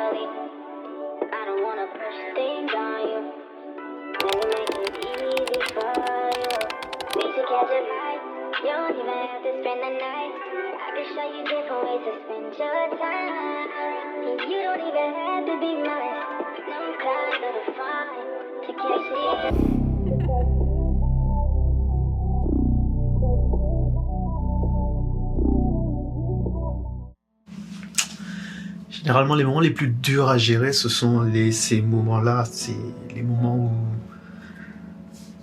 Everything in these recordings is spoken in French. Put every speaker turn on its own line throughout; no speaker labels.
early. I don't wanna push things on you. Let me make it easy for you. We should catch a vibe. You don't even have to spend the night. I can show you different ways to spend your time. And you don't even have to be mine. No clouds are defined to catch it.
Généralement, les moments les plus durs à gérer, ce sont ces moments-là. C'est les moments où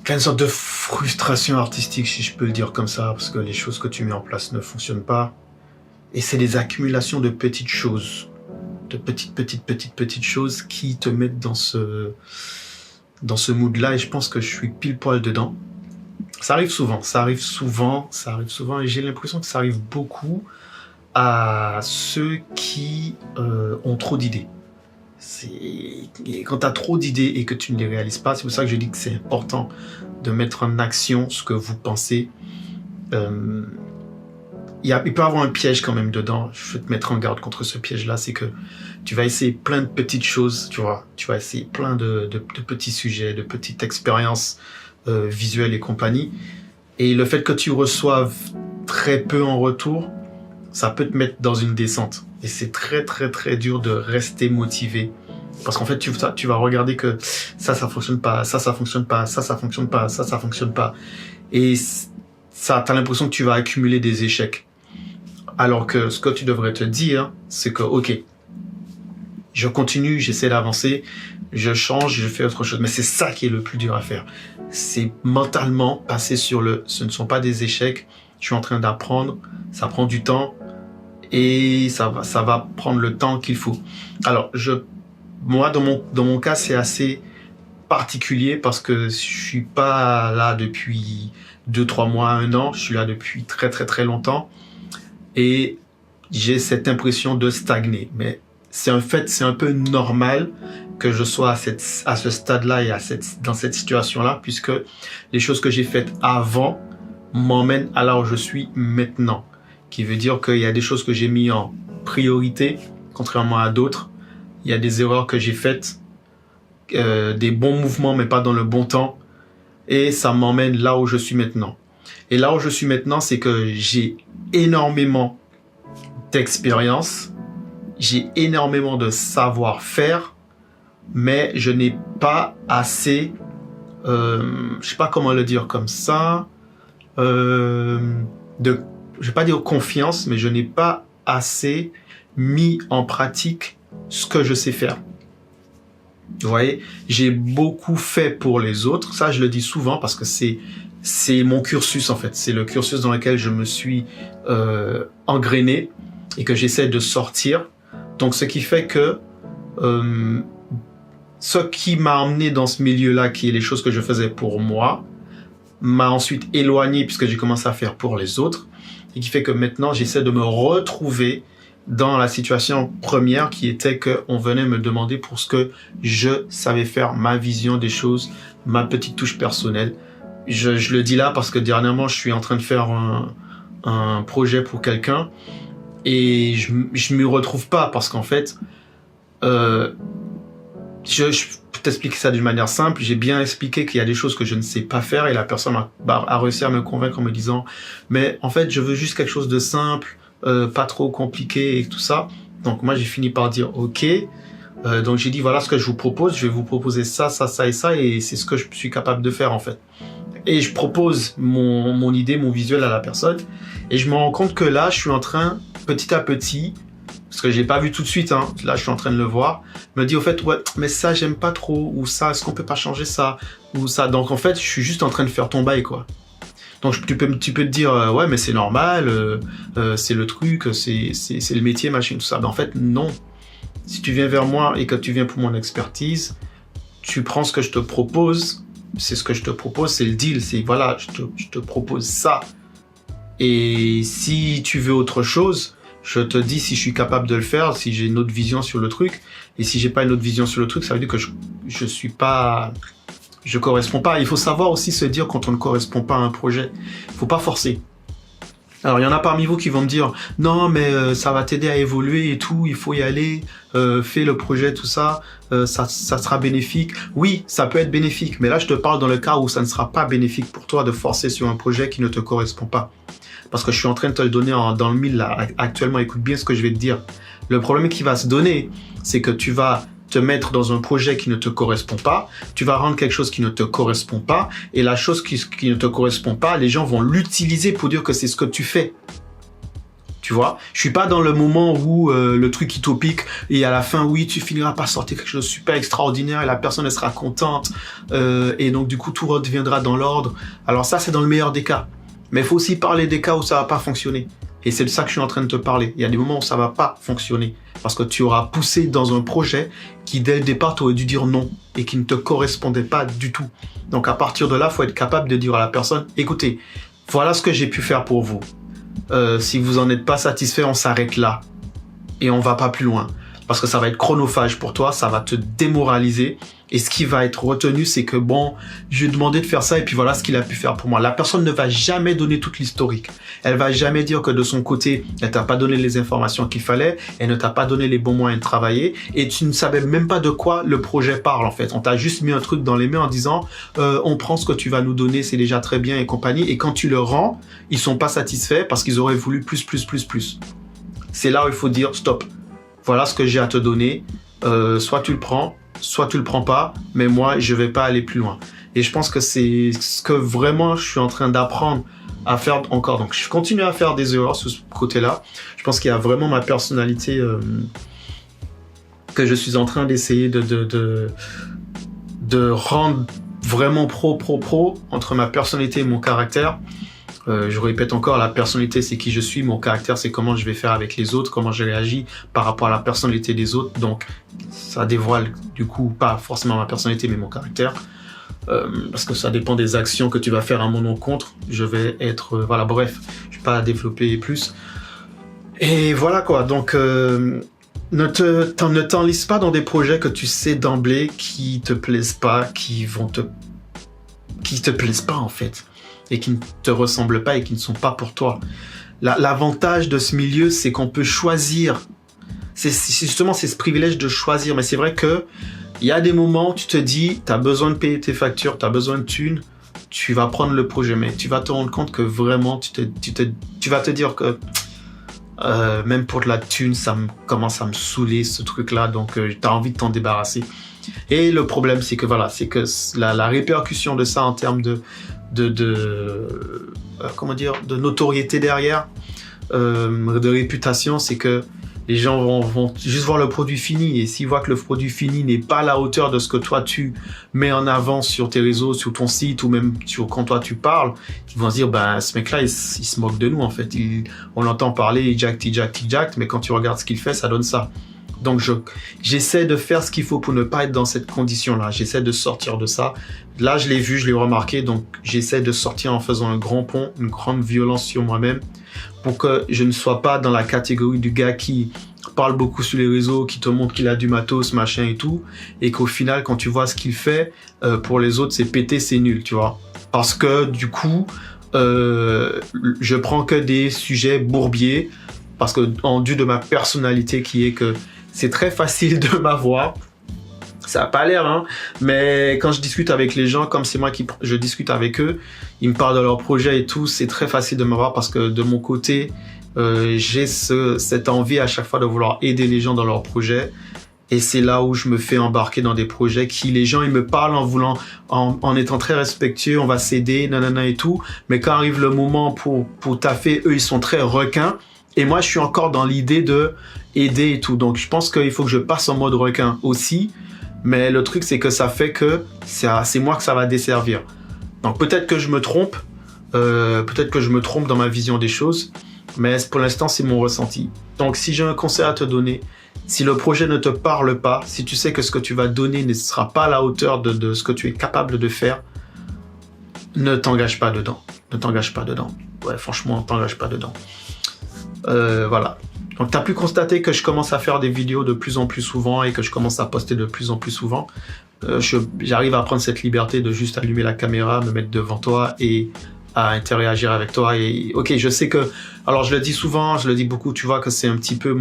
il y a une sorte de frustration artistique, si je peux le dire comme ça, parce que les choses que tu mets en place ne fonctionnent pas. Et c'est des accumulations de petites choses, de petites choses qui te mettent dans ce mood-là. Et je pense que je suis pile poil dedans. Ça arrive souvent, et j'ai l'impression que ça arrive beaucoup à ceux qui ont trop d'idées. Quand tu as trop d'idées et que tu ne les réalises pas, c'est pour ça que je dis que c'est important de mettre en action ce que vous pensez. Il peut y avoir un piège quand même dedans. Je veux te mettre en garde contre ce piège-là. C'est que tu vas essayer plein de petites choses, tu vois. Tu vas essayer plein de petits sujets, de petites expériences visuelles et compagnie. Et le fait que tu reçoives très peu en retour, ça peut te mettre dans une descente. Et c'est très dur de rester motivé. Parce qu'en fait, tu vas regarder que ça fonctionne pas, ça fonctionne pas, ça fonctionne pas, ça fonctionne pas. Et t'as l'impression que tu vas accumuler des échecs. Alors que ce que tu devrais te dire, c'est que, ok, je continue, j'essaie d'avancer, je change, je fais autre chose. Mais c'est ça qui est le plus dur à faire. C'est mentalement passer sur ce ne sont pas des échecs, je suis en train d'apprendre, ça prend du temps. Et ça va prendre le temps qu'il faut. Alors, moi, dans mon cas, c'est assez particulier parce que je suis pas là depuis 2-3 mois, 1 an. Je suis là depuis très longtemps. Et j'ai cette impression de stagner. Mais c'est un peu normal que je sois à ce stade-là et dans cette situation-là, puisque les choses que j'ai faites avant m'emmènent à là où je suis maintenant. Qui veut dire qu'il y a des choses que j'ai mis en priorité, contrairement à d'autres. Il y a des erreurs que j'ai faites, des bons mouvements, mais pas dans le bon temps. Et ça m'emmène là où je suis maintenant. Et là où je suis maintenant, c'est que j'ai énormément d'expérience, j'ai énormément de savoir-faire, mais je n'ai pas assez, je sais pas comment le dire comme ça, je vais pas dire confiance, mais je n'ai pas assez mis en pratique ce que je sais faire. Vous voyez, j'ai beaucoup fait pour les autres. Ça, je le dis souvent parce que c'est mon cursus en fait. C'est le cursus dans lequel je me suis engrainé et que j'essaie de sortir. Donc, ce qui fait que ce qui m'a emmené dans ce milieu-là, qui est les choses que je faisais pour moi, m'a ensuite éloigné puisque j'ai commencé à faire pour les autres. Et qui fait que maintenant, j'essaie de me retrouver dans la situation première qui était qu'on venait me demander pour ce que je savais faire, ma vision des choses, ma petite touche personnelle. Je le dis là parce que dernièrement, je suis en train de faire un projet pour quelqu'un et je m'y retrouve pas parce qu'en fait, je peux t'expliquer ça d'une manière simple. J'ai bien expliqué qu'il y a des choses que je ne sais pas faire et la personne a réussi à me convaincre en me disant mais en fait je veux juste quelque chose de simple, pas trop compliqué et tout ça. Donc moi j'ai fini par dire ok. Donc j'ai dit voilà ce que je vous propose, je vais vous proposer ça et c'est ce que je suis capable de faire en fait. Et je propose mon idée, mon visuel à la personne et je me rends compte que là je suis en train petit à petit, parce que j'ai pas vu tout de suite, hein. Là je suis en train de le voir, me dit au fait ouais mais ça j'aime pas trop, ou ça est-ce qu'on peut pas changer ça, ou ça. Donc en fait je suis juste en train de faire ton bail quoi. Donc tu peux te dire ouais mais c'est normal, c'est le truc, c'est le métier machin tout ça. Ben en fait non. Si tu viens vers moi et que tu viens pour mon expertise, tu prends ce que je te propose, c'est ce que je te propose, c'est le deal, c'est voilà je te propose ça. Et si tu veux autre chose, je te dis si je suis capable de le faire, si j'ai une autre vision sur le truc. Et si j'ai pas une autre vision sur le truc, ça veut dire que je corresponds pas. Il faut savoir aussi se dire quand on ne correspond pas à un projet. Il faut pas forcer. Alors, il y en a parmi vous qui vont me dire « Non, mais ça va t'aider à évoluer et tout, il faut y aller, fais le projet, tout ça, ça sera bénéfique. » Oui, ça peut être bénéfique, mais là, je te parle dans le cas où ça ne sera pas bénéfique pour toi de forcer sur un projet qui ne te correspond pas. Parce que je suis en train de te le donner dans le mille, là, actuellement. Écoute bien ce que je vais te dire. Le problème qui va se donner, c'est que tu vas te mettre dans un projet qui ne te correspond pas, tu vas rendre quelque chose qui ne te correspond pas, et la chose qui ne te correspond pas, les gens vont l'utiliser pour dire que c'est ce que tu fais. Tu vois, je suis pas dans le moment où le truc utopique et à la fin, oui, tu finiras par sortir quelque chose de super extraordinaire et la personne elle sera contente et donc du coup tout redeviendra dans l'ordre. Alors ça, c'est dans le meilleur des cas. Mais il faut aussi parler des cas où ça va pas fonctionner. Et c'est de ça que je suis en train de te parler. Il y a des moments où ça va pas fonctionner. Parce que tu auras poussé dans un projet qui, dès le départ, tu aurais dû dire non et qui ne te correspondait pas du tout. Donc, à partir de là, il faut être capable de dire à la personne, écoutez, voilà ce que j'ai pu faire pour vous. Si vous en êtes pas satisfait, on s'arrête là. Et on va pas plus loin. Parce que ça va être chronophage pour toi, ça va te démoraliser. Et ce qui va être retenu, c'est que bon, je lui ai demandé de faire ça et puis voilà ce qu'il a pu faire pour moi. La personne ne va jamais donner toute l'historique. Elle va jamais dire que de son côté, elle t'a pas donné les informations qu'il fallait, elle ne t'a pas donné les bons moyens de travailler et tu ne savais même pas de quoi le projet parle en fait. On t'a juste mis un truc dans les mains en disant on prend ce que tu vas nous donner, c'est déjà très bien et compagnie. Et quand tu le rends, ils sont pas satisfaits parce qu'ils auraient voulu plus. C'est là où il faut dire stop. Voilà ce que j'ai à te donner. Soit tu le prends, soit tu le prends pas, mais moi, je vais pas aller plus loin. Et je pense que c'est ce que vraiment je suis en train d'apprendre à faire encore. Donc, je continue à faire des erreurs sur ce côté-là. Je pense qu'il y a vraiment ma personnalité que je suis en train d'essayer de rendre vraiment pro entre ma personnalité et mon caractère. Je répète encore, la personnalité c'est qui je suis, mon caractère c'est comment je vais faire avec les autres, comment je réagis par rapport à la personnalité des autres. Donc ça dévoile du coup pas forcément ma personnalité mais mon caractère. Parce que ça dépend des actions que tu vas faire à mon encontre. Je vais être... voilà, bref, je vais pas développer plus. Et voilà quoi, donc ne t'enlise pas dans des projets que tu sais d'emblée qui te plaisent pas, qui te plaisent pas en fait. Et qui ne te ressemblent pas et qui ne sont pas pour toi. L'avantage de ce milieu, c'est qu'on peut choisir. C'est justement ce privilège de choisir. Mais c'est vrai que il y a des moments où tu te dis, tu as besoin de payer tes factures, tu as besoin de thunes, tu vas prendre le projet. Mais tu vas te rendre compte que vraiment, tu vas te dire que même pour de la thune, ça commence à me saouler ce truc-là. Donc, tu as envie de t'en débarrasser. Et le problème, c'est que voilà, c'est que la répercussion de ça en termes de notoriété derrière, de réputation, c'est que les gens vont juste voir le produit fini et s'ils voient que le produit fini n'est pas à la hauteur de ce que toi tu mets en avant sur tes réseaux, sur ton site ou même quand toi tu parles, ils vont se dire ben ce mec-là il se moque de nous en fait. On l'entend parler, il jack, mais quand tu regardes ce qu'il fait, ça donne ça. Donc, j'essaie de faire ce qu'il faut pour ne pas être dans cette condition-là. J'essaie de sortir de ça. Là, je l'ai vu, je l'ai remarqué. Donc, j'essaie de sortir en faisant un grand pont, une grande violence sur moi-même pour que je ne sois pas dans la catégorie du gars qui parle beaucoup sur les réseaux, qui te montre qu'il a du matos, machin et tout. Et qu'au final, quand tu vois ce qu'il fait, pour les autres, c'est pété, c'est nul, tu vois. Parce que, du coup, je prends que des sujets bourbiers parce que, en dû de ma personnalité qui est que c'est très facile de m'avoir. Ça n'a pas l'air, hein. Mais quand je discute avec les gens, comme c'est moi je discute avec eux, ils me parlent de leurs projets et tout, c'est très facile de m'avoir parce que de mon côté, j'ai cette envie à chaque fois de vouloir aider les gens dans leurs projets. Et c'est là où je me fais embarquer dans des projets qui, les gens, ils me parlent en étant très respectueux, on va s'aider, nanana et tout. Mais quand arrive le moment pour taffer, eux, ils sont très requins. Et moi, je suis encore dans l'idée de aider et tout. Donc, je pense qu'il faut que je passe en mode requin aussi. Mais le truc, c'est que ça fait que c'est moi que ça va desservir. Donc, peut-être que je me trompe. Peut-être que je me trompe dans ma vision des choses. Mais pour l'instant, c'est mon ressenti. Donc, si j'ai un conseil à te donner, si le projet ne te parle pas, si tu sais que ce que tu vas donner ne sera pas à la hauteur de ce que tu es capable de faire, ne t'engage pas dedans. Ne t'engage pas dedans. Ouais, franchement, ne t'engage pas dedans. Voilà. Donc, tu as pu constater que je commence à faire des vidéos de plus en plus souvent et que je commence à poster de plus en plus souvent. J'arrive à prendre cette liberté de juste allumer la caméra, me mettre devant toi et à interagir avec toi. Et ok, je sais que, alors je le dis souvent, je le dis beaucoup, tu vois que c'est un petit peu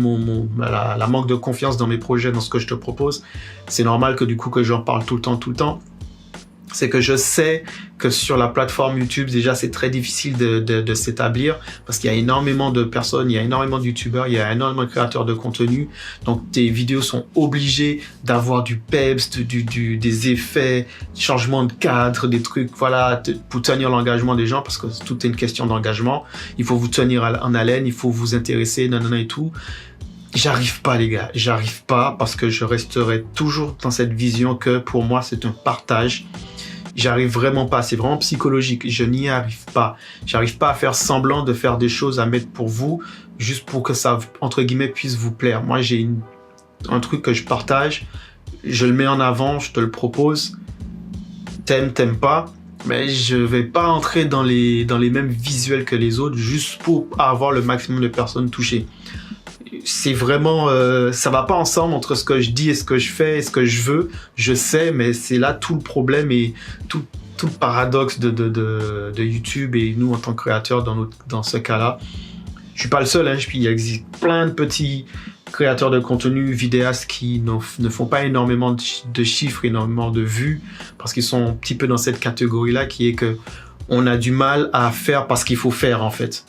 la manque de confiance dans mes projets, dans ce que je te propose. C'est normal que du coup que j'en parle tout le temps. C'est que je sais que sur la plateforme YouTube, déjà, c'est très difficile de s'établir parce qu'il y a énormément de personnes, il y a énormément de YouTubeurs, il y a énormément de créateurs de contenu. Donc, tes vidéos sont obligées d'avoir du peps, des effets, changement de cadre, des trucs, voilà, pour tenir l'engagement des gens parce que tout est une question d'engagement. Il faut vous tenir en haleine, il faut vous intéresser, nanana et tout. J'arrive pas, les gars. J'arrive pas parce que je resterai toujours dans cette vision que pour moi, c'est un partage. J'arrive vraiment pas. C'est vraiment psychologique. Je n'y arrive pas. J'arrive pas à faire semblant de faire des choses à mettre pour vous, juste pour que ça, entre guillemets, puisse vous plaire. Moi, j'ai un truc que je partage. Je le mets en avant, je te le propose. T'aimes pas. Mais je vais pas entrer dans les mêmes visuels que les autres juste pour avoir le maximum de personnes touchées. C'est vraiment, ça va pas ensemble entre ce que je dis et ce que je fais et ce que je veux. Je sais, mais c'est là tout le problème et tout le paradoxe de YouTube et nous en tant que créateurs dans ce cas-là. Je suis pas le seul, hein, il existe plein de petits créateurs de contenu, vidéastes qui ne font pas énormément de chiffres, énormément de vues parce qu'ils sont un petit peu dans cette catégorie-là qui est que on a du mal à faire parce qu'il faut faire en fait.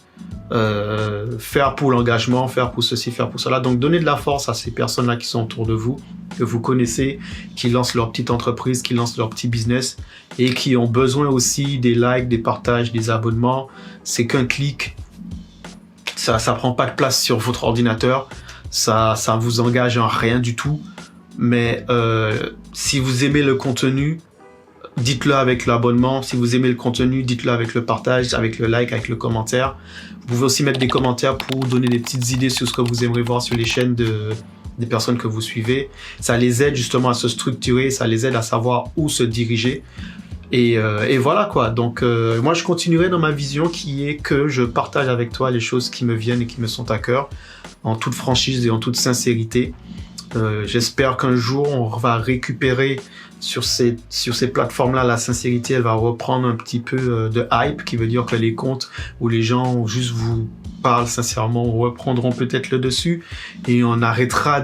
Faire pour l'engagement, faire pour ceci, faire pour cela. Donc, donnez de la force à ces personnes-là qui sont autour de vous, que vous connaissez, qui lancent leur petite entreprise, qui lancent leur petit business et qui ont besoin aussi des likes, des partages, des abonnements. C'est qu'un clic. Ça prend pas de place sur votre ordinateur. Ça vous engage en rien du tout. Mais si vous aimez le contenu, dites-le avec l'abonnement. Si vous aimez le contenu, dites-le avec le partage, avec le like, avec le commentaire. Vous pouvez aussi mettre des commentaires pour donner des petites idées sur ce que vous aimeriez voir sur les chaînes des personnes que vous suivez. Ça les aide justement à se structurer, ça les aide à savoir où se diriger. Et voilà quoi. Donc moi je continuerai dans ma vision qui est que je partage avec toi les choses qui me viennent et qui me sont à cœur, en toute franchise et en toute sincérité. J'espère qu'un jour on va récupérer sur ces plateformes-là, la sincérité, elle va reprendre un petit peu de hype, qui veut dire que les comptes où les gens juste vous parlent sincèrement reprendront peut-être le dessus et on arrêtera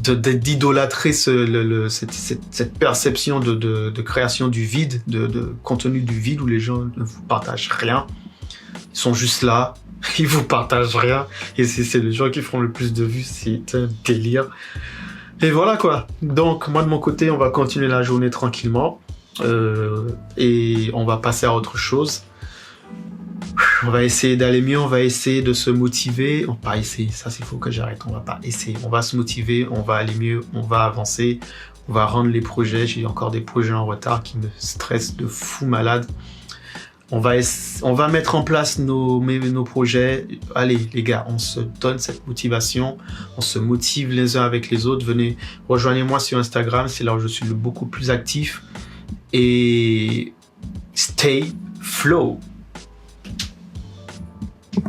d'idolâtrer cette perception de création du vide, de contenu du vide où les gens ne vous partagent rien. Ils sont juste là, ils vous partagent rien et c'est les gens qui feront le plus de vues, c'est un délire. Et voilà quoi. Donc moi de mon côté, on va continuer la journée tranquillement et on va passer à autre chose. On va essayer d'aller mieux, on va essayer de se motiver. On va pas essayer, ça c'est faux que j'arrête. On va pas essayer, on va se motiver, on va aller mieux, on va avancer, on va rendre les projets. J'ai encore des projets en retard qui me stressent de fou malade. On va mettre en place nos projets. Allez, les gars, on se donne cette motivation. On se motive les uns avec les autres. Venez, rejoignez-moi sur Instagram. C'est là où je suis beaucoup plus actif. Et stay flow.